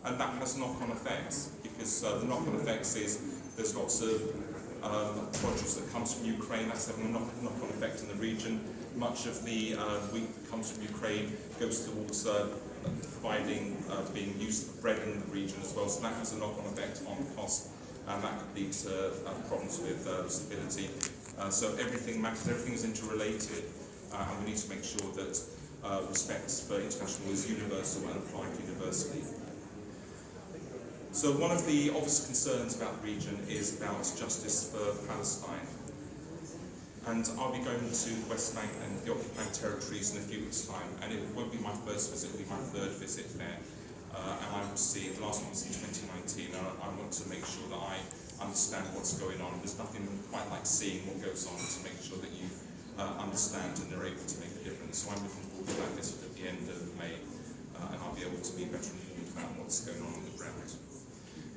And that has knock-on effects, because the knock-on effects is there's lots of produce that comes from Ukraine. That's having a knock-on effect in the region. Much of the wheat that comes from Ukraine goes towards providing, being used for bread in the region as well. So that has a knock-on effect on cost, and that could lead to problems with stability. So everything matters, everything is interrelated, and we need to make sure that respect for international law is universal and applied universally. So one of the obvious concerns about the region is about justice for Palestine. And I'll be going to the West Bank and the occupied territories in a few weeks' time, and it won't be my first visit, it will be my third visit there. And I will see, the last one was in 2019, and I want to make sure that I understand what's going on. There's nothing quite like seeing what goes on to make sure that you understand and are able to make a difference. So I'm looking forward to that visit at the end of May, and I'll be able to be better informed about what's going on the ground.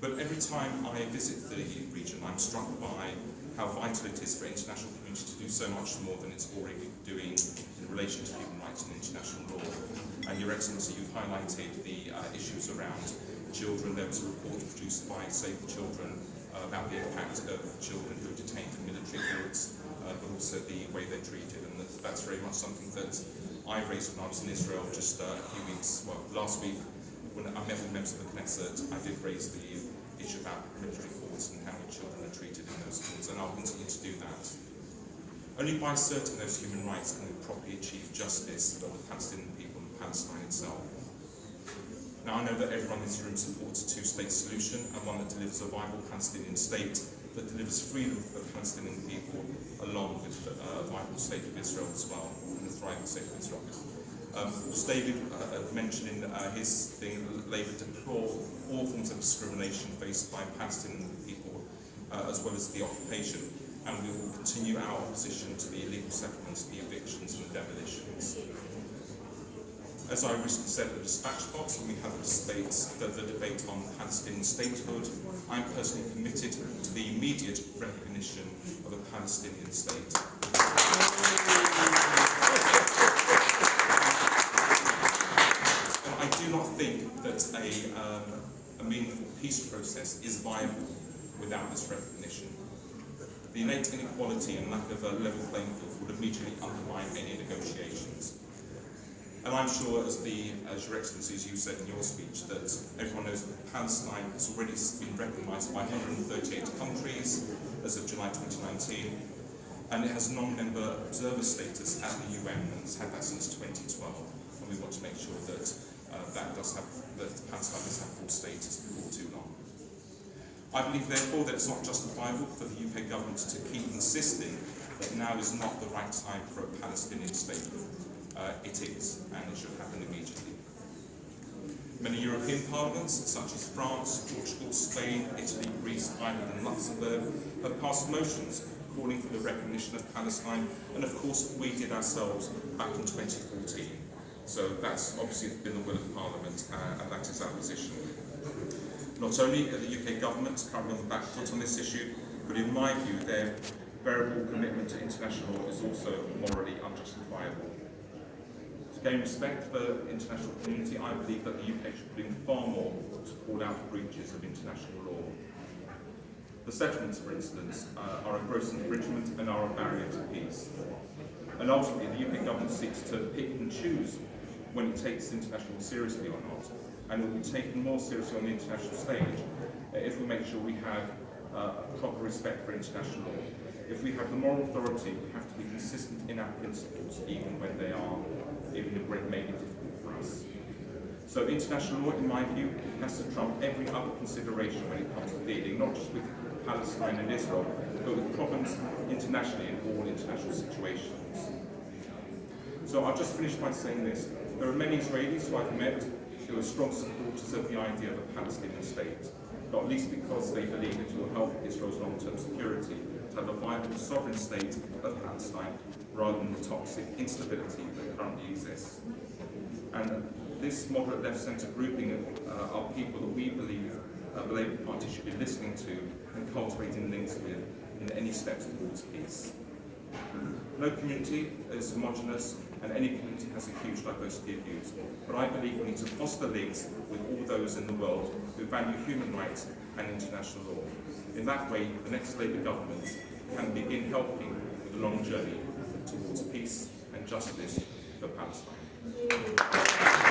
But every time I visit the region, I'm struck by how vital it is for the international community to do so much more than it's already doing in relation to human rights and international law. And Your Excellency, you've highlighted the issues around children. There was a report produced by Save the Children about the impact of children who are detained in military courts, but also the way they're treated. And that's very much something that I raised when I was in Israel just a few weeks, well, last week, when I met with members of the Knesset. I did raise the issue about military courts and how children are treated in those courts, and I'll continue to do that. Only by asserting those human rights can we properly achieve justice for the Palestinian people and Palestine itself. Now, I know that everyone in this room supports a two-state solution, and one that delivers a viable Palestinian state that delivers freedom for the Palestinian people, along with a viable state of Israel as well, and a thriving state of Israel. As David mentioned in his thing, Labour deplore all forms of discrimination faced by Palestinian people, as well as the occupation, and we will continue our opposition to the illegal settlements, the evictions and the demolitions. As I recently said at the dispatch box when we had the debate on Palestinian statehood, I'm personally committed to the immediate recognition of a Palestinian state. I do not think that a meaningful peace process is viable without this recognition. The innate inequality and lack of a level playing field would immediately undermine any negotiations. And I'm sure, as Your Excellency, as you said in your speech, that everyone knows that Palestine has already been recognised by 138 countries as of July 2019, and it has non-member observer status at the UN, and has had that since 2012. And we want to make sure that Palestine does have full status before too long. I believe, therefore, that it's not justifiable for the UK government to keep insisting that now is not the right time for a Palestinian state. It is, and it should happen immediately. Many European parliaments, such as France, Portugal, Spain, Italy, Greece, Ireland and Luxembourg, have passed motions calling for the recognition of Palestine, and of course we did ourselves back in 2014. So that's obviously been the will of Parliament, and that is our position. Not only are the UK government currently on the back foot on this issue, but in my view their variable commitment to international law is also morally unjustifiable. To gain respect for the international community, I believe that the UK should be doing far more to call out breaches of international law. The settlements, for instance, are a gross infringement and are a barrier to peace. And ultimately, the UK government seeks to pick and choose when it takes international law seriously or not, and it will be taken more seriously on the international stage if we make sure we have proper respect for international law. If we have the moral authority, we have to be consistent in our principles, even when it may be difficult for us. So international law, in my view, has to trump every other consideration when it comes to dealing, not just with Palestine and Israel, but with problems internationally in all international situations. So I'll just finish by saying this. There are many Israelis who I've met who are strong supporters of the idea of a Palestinian state, not least because they believe it will help Israel's long-term security to have a viable sovereign state of Palestine rather than the toxic instability that currently exists. And this moderate left-centre grouping are people that we believe the Labour Party should be listening to and cultivating links with in any steps towards peace. No community is homogenous, and any community has a huge diversity of views. But I believe we need to foster links with all those in the world who value human rights and international law. In that way, the next Labour government can begin helping with the long journey towards peace and justice for Palestine.